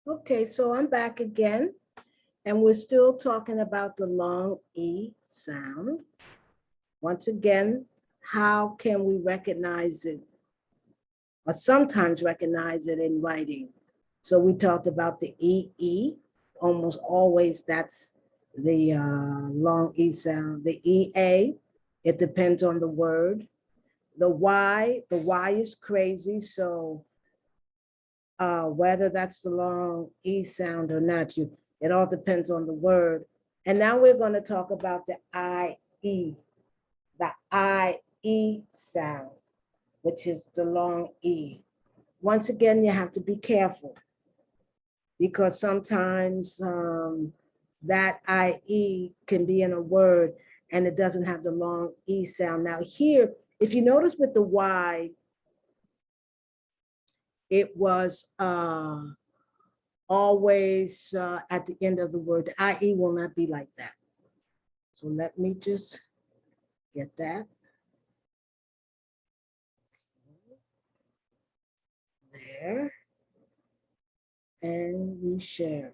Okay, so I'm back again, and we're still talking about the long E sound. Once again, how can we recognize it, or sometimes recognize it in writing? So we talked about the EE. Almost always that's the long E sound. The EA, it depends on the word. The Y is crazy, so whether that's the long E sound or not, it all depends on the word. And now we're going to talk about the IE, the IE sound, which is the long E. Once again, you have to be careful because sometimes that IE can be in a word and it doesn't have the long E sound. Now here, if you notice with the Y, it was always at the end of the word. The IE will not be like that. So let me just get that. There. And we share.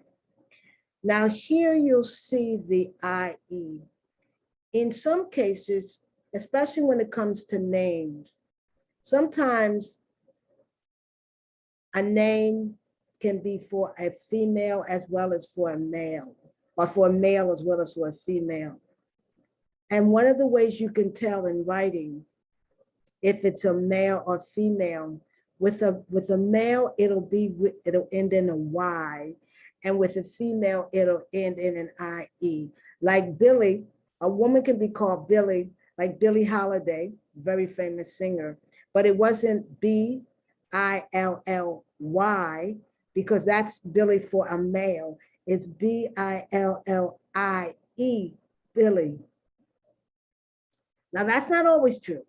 Now here you'll see the IE. In some cases, especially when it comes to names, sometimes a name can be for a female as well as for a male, or for a male as well as for a female. And one of the ways you can tell in writing if it's a male or female, with a male, it'll end in a Y, and with a female, it'll end in an IE. Like Billy, a woman can be called Billy, like Billie Holiday, very famous singer, but it wasn't Billy, because that's Billy for a male. It's Billie, Billy. Now that's not always true.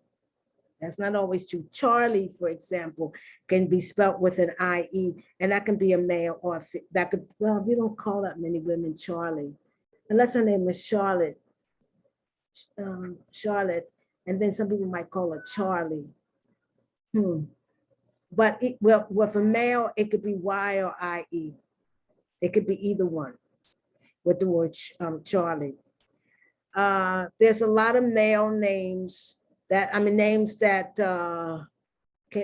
That's not always true. Charlie, for example, can be spelt with an IE, and that can be a male or that could, well, you don't call that many women Charlie, unless her name is Charlotte, Charlotte, and then some people might call her Charlie. But well, with a male, it could be Y or IE. It could be either one with the word Charlie. There's a lot of male names names that can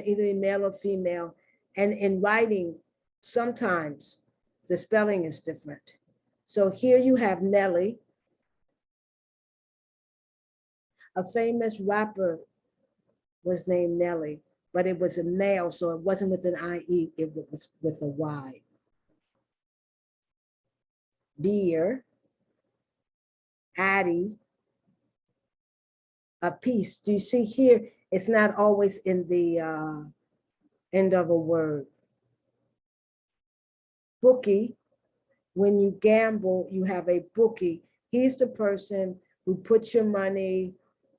either be male or female. And in writing, sometimes the spelling is different. So here you have Nellie. A famous rapper was named Nellie, but it was a male, so it wasn't with an IE, it was with a Y. Pierre, Addie, a piece. Do you see here? It's not always in the end of a word. Bookie, when you gamble, you have a bookie. He's the person who puts your money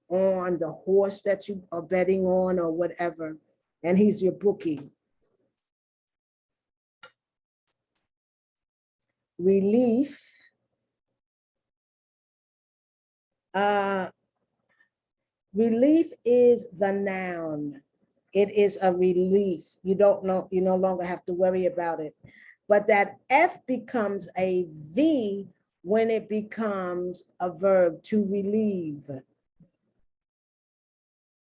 on the horse that you are betting on or whatever, and he's your bookie. Relief. Relief is the noun. It is a relief. You no longer have to worry about it. But that F becomes a V when it becomes a verb, to relieve.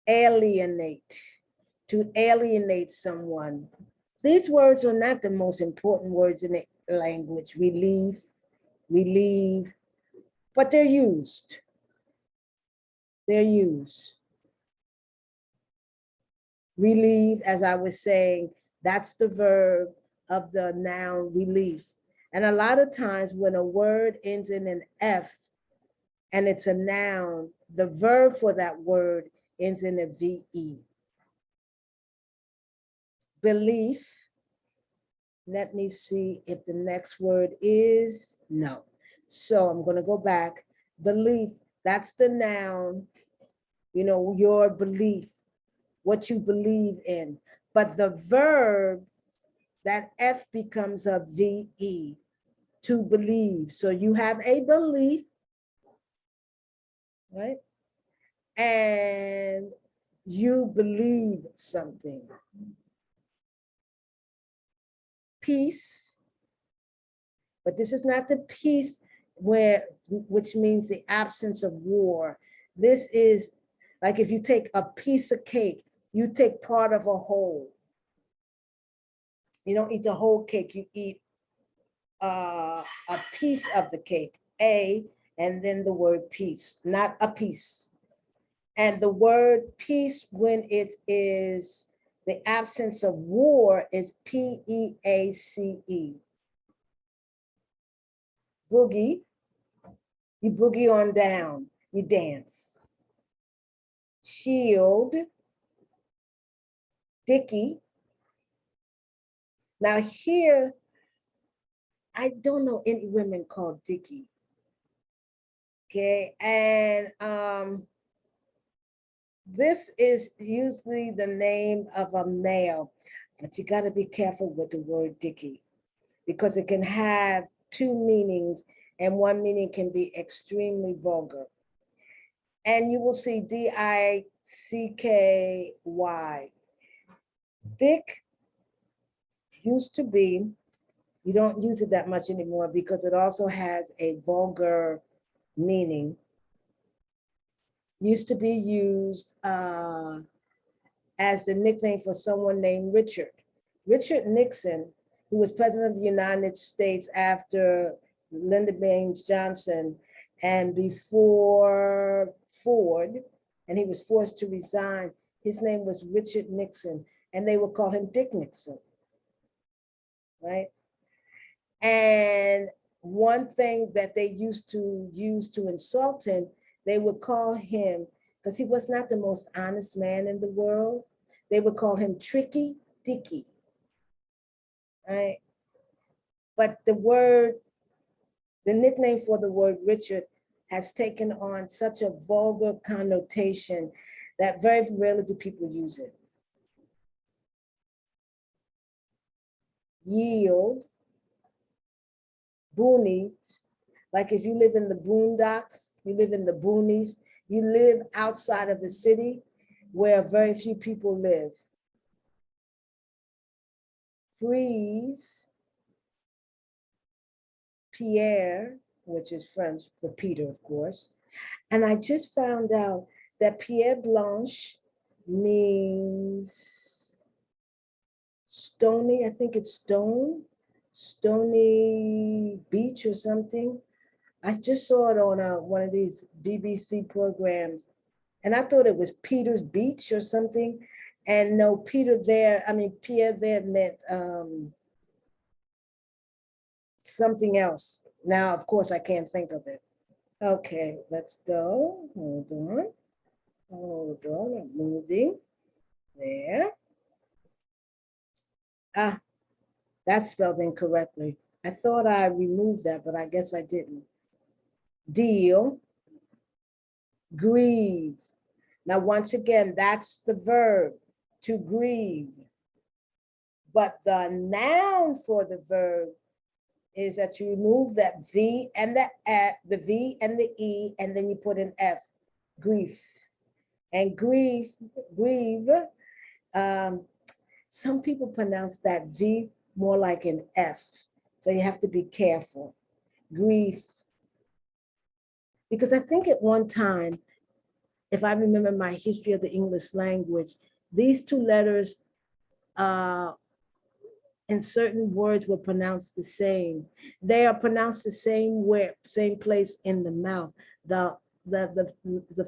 Alienate, to alienate someone. These words are not the most important words in the language. Relief, relieve, but they're used. They're used. Relieve, as I was saying, that's the verb of the noun relief. And a lot of times when a word ends in an F and it's a noun, the verb for that word ends in a VE. Belief. Let me see if the next word is no. So I'm going to go back. Belief, that's the noun, your belief, what you believe in. But the verb, that F becomes a VE, to believe. So you have a belief, right? And you believe something. Peace, But this is not the peace which means the absence of war. This is like if you take a piece of cake, you take part of a whole. You don't eat the whole cake, you eat a piece of the cake, and then the word peace, not a piece. And the word peace, when it is the absence of war, is P-E-A-C-E. Boogie, you boogie on down, you dance. Shield, Dickie. Now here, I don't know any women called Dickie. Okay, and this is usually the name of a male, but you got to be careful with the word Dickie because it can have two meanings, and one meaning can be extremely vulgar. And you will see D-I-C-K-Y. Dick used to be, you don't use it that much anymore because it also has a vulgar meaning. Used to be used as the nickname for someone named Richard. Richard Nixon, who was president of the United States after Lyndon Baines Johnson and before Ford, and he was forced to resign. His name was Richard Nixon, and they would call him Dick Nixon, right? And one thing that they used to use to insult him, they would call him, because he was not the most honest man in the world, they would call him Tricky Dickie, right? But the nickname for the word Richard has taken on such a vulgar connotation that very rarely do people use it. Yield, boonies, like if you live in the boondocks, you live in the boonies, you live outside of the city where very few people live. Freeze, Pierre, which is French for Peter, of course. And I just found out that Pierre Blanche means stony, I think it's stony beach or something. I just saw it on one of these BBC programs, and I thought it was Peter's Beach or something. And no, Pierre there meant something else. Now, of course, I can't think of it. Okay, let's go. Hold on. I'm moving. There. Ah, that's spelled incorrectly. I thought I removed that, but I guess I didn't. Deal. Grieve. Now, once again, that's the verb, to grieve. But the noun for the verb is that you remove that V and the V and the E, and then you put an F, grief. And grieve, some people pronounce that V more like an F. So you have to be careful. Grief. Because I think at one time, if I remember my history of the English language, these two letters in certain words were pronounced the same. They are pronounced the same same place in the mouth. The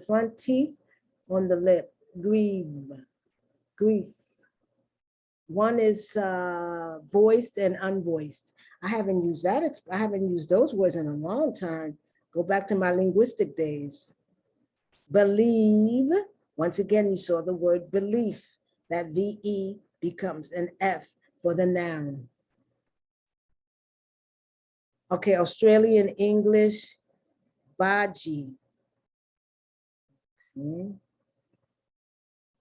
front teeth on the lip. Grieve, grief. One is voiced and unvoiced. I haven't used that. I haven't used those words in a long time. Go back to my linguistic days. Believe. Once again, you saw the word belief. That VE becomes an F for the noun. Okay, Australian English, bodgie.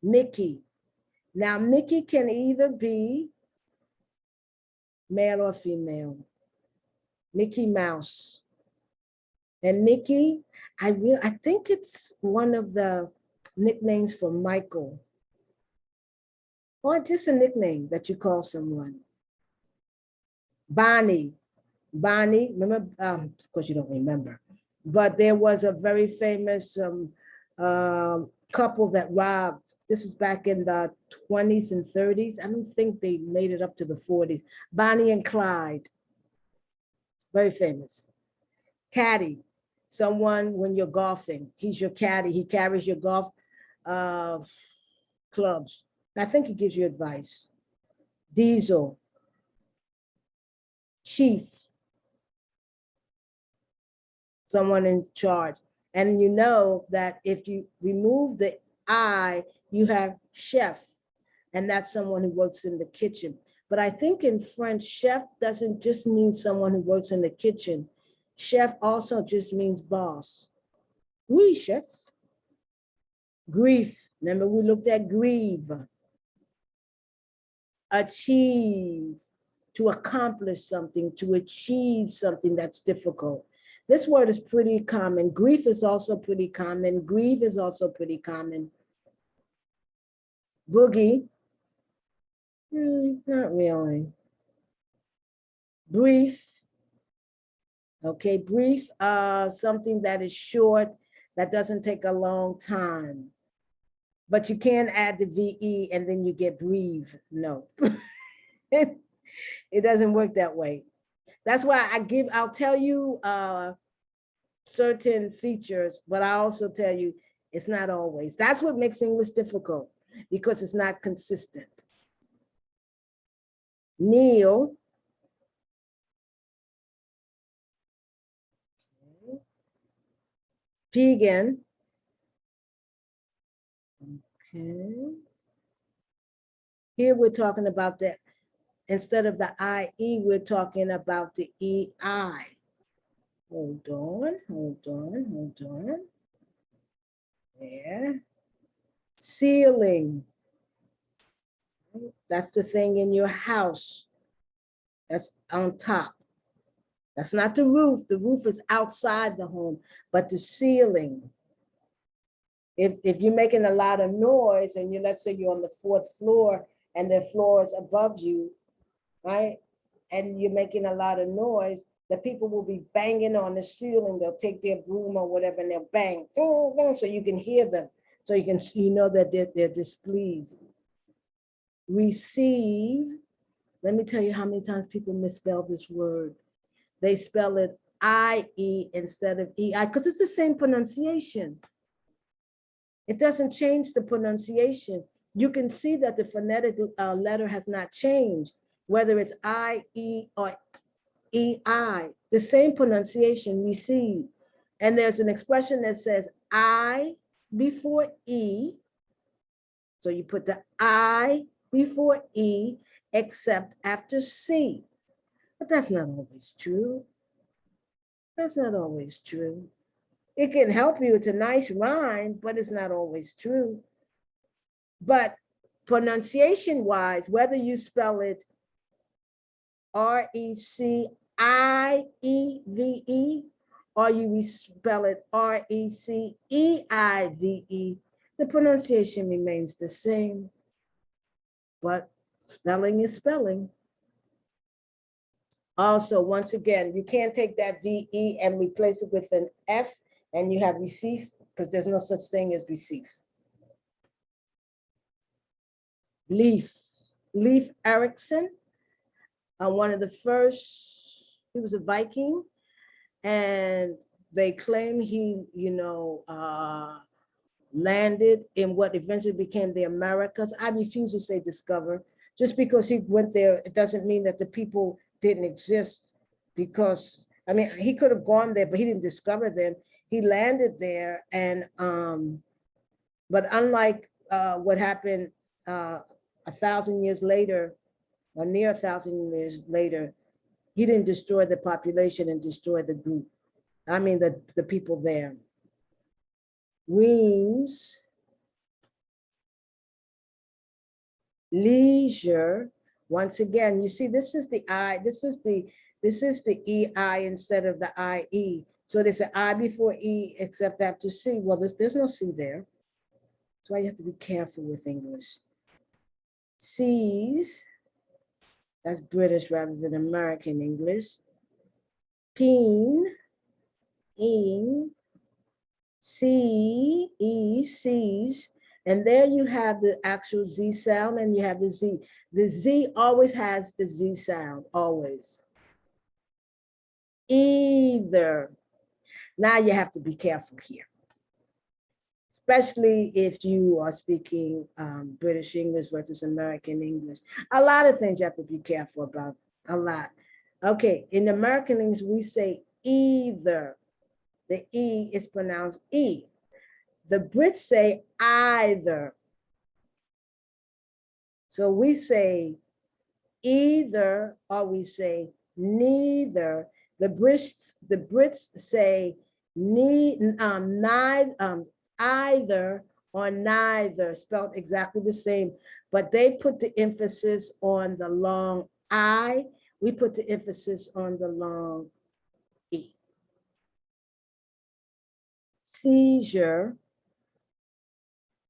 Mickie. Now, Mickie can either be male or female. Mickey Mouse. And Mickie, I think it's one of the nicknames for Michael. Or just a nickname that you call someone. Bonnie, Bonnie, remember, of course you don't remember, but there was a very famous couple that robbed. This was back in the 20s and 30s. I don't think they made it up to the 40s. Bonnie and Clyde, very famous. Caddie, someone when you're golfing, he's your caddy. He carries your golf clubs. I think he gives you advice. Diesel, chief, someone in charge. And you know that if you remove the I, you have chef, and that's someone who works in the kitchen. But I think in French, chef doesn't just mean someone who works in the kitchen. Chef also just means boss. Oui, chef. Grief, remember we looked at grieve. Achieve, to accomplish something, to achieve something that's difficult. This word is pretty common. Grief is also pretty common. Grieve is also pretty common. Boogie, not really. Brief, okay, brief, something that is short, that doesn't take a long time. But you can't add the VE and then you get breathe. No, it doesn't work that way. That's why I'll tell you certain features, but I also tell you it's not always. That's what makes English difficult, because it's not consistent. Kneel. Pagan. Okay. Here we're talking about the, instead of the IE, we're talking about the EI. Hold on. There. Ceiling. That's the thing in your house that's on top. That's not the roof. The roof is outside the home, but the ceiling. If you're making a lot of noise and let's say you're on the 4th floor and the floor is above you, right? And you're making a lot of noise, the people will be banging on the ceiling. They'll take their broom or whatever and they'll bang, so you can hear them. So you know that they're displeased. Receive. Let me tell you how many times people misspell this word. They spell it IE instead of EI because it's the same pronunciation. It doesn't change the pronunciation. You can see that the phonetic letter has not changed, whether it's IE or EI, the same pronunciation, receive. And there's an expression that says I before E. So you put the I before E, except after C. But that's not always true. That's not always true. It can help you. It's a nice rhyme, but it's not always true. But pronunciation-wise, whether you spell it RECIEVE or you spell it RECEIVE, the pronunciation remains the same. But spelling is spelling. Also, once again, you can't take that VE and replace it with an F and you have receive, because there's no such thing as receive. Leif Erikson, one of the first, he was a Viking, and they claim he, landed in what eventually became the Americas. I refuse to say discover. Just because he went there, it doesn't mean that the people didn't exist, because, I mean, he could have gone there, but he didn't discover them. He landed there, and, but unlike what happened 1,000 years later, or near 1,000 years later, he didn't destroy the population and destroy the group. I mean, the people there. Weems, leisure. Once again, you see, this is the I, this is the EI instead of the IE. So there's an I before E except after C. Well, there's no C there. That's why you have to be careful with English. Seize, that's British rather than American English. peen, in, see, e, sees, and there you have the actual Z sound and you have the Z. The Z always has the Z sound, always. Either. Now you have to be careful here, especially if you are speaking British English versus American English. A lot of things you have to be careful about, a lot. Okay, in American English, we say either. The E is pronounced E. The Brits say either. So we say either or we say neither. The Brits say either or neither, spelled exactly the same, but they put the emphasis on the long I. We put the emphasis on the long E. Seizure.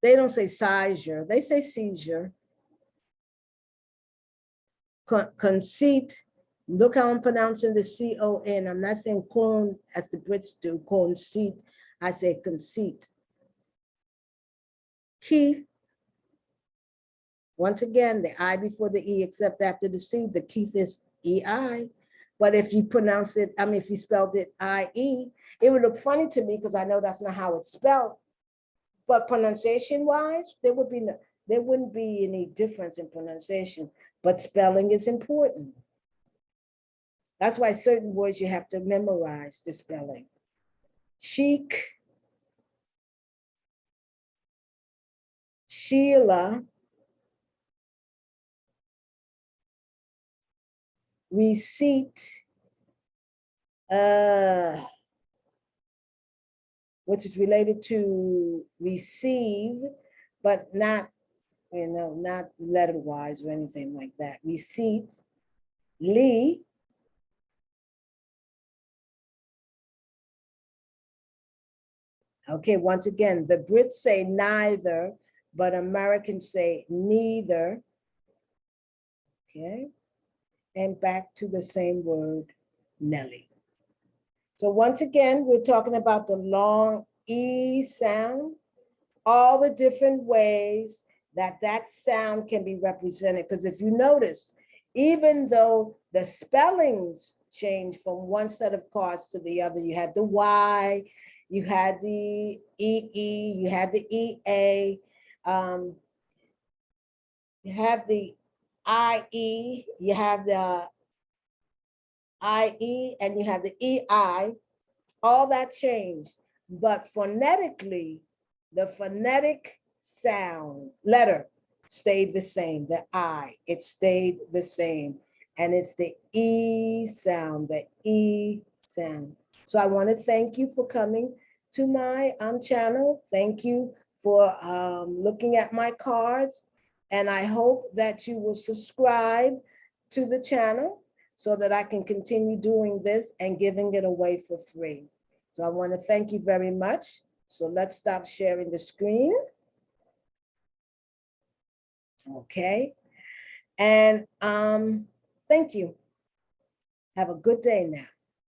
They don't say seizure, they say seizure. Conceit, look how I'm pronouncing the C-O-N. I'm not saying con as the Brits do, conceit. I say conceit. Keith, once again, the I before the E, except after the C, the Keith is E-I. But if you pronounce it, if you spelled it I-E, it would look funny to me because I know that's not how it's spelled. But pronunciation-wise, there wouldn't be any difference in pronunciation, but spelling is important. That's why certain words you have to memorize the spelling. Chic, Sheila, receipt, which is related to receive, but not, not letter-wise or anything like that. Receipt, Lee, okay, once again, the Brits say neither, but Americans say neither. Okay, and back to the same word, Nellie. So once again, we're talking about the long E sound, all the different ways that that sound can be represented. Because if you notice, even though the spellings change from one set of cards to the other, you had the Y, you had the EE, you had the EA, you have the IE, you have the IE, and you have the EI, all that changed. But phonetically, the phonetic sound, letter, stayed the same, the I, it stayed the same. And it's the E sound, the E sound. So I want to thank you for coming to my channel. Thank you for looking at my cards. And I hope that you will subscribe to the channel so that I can continue doing this and giving it away for free. So I want to thank you very much. So let's stop sharing the screen. Okay. And thank you. Have a good day now.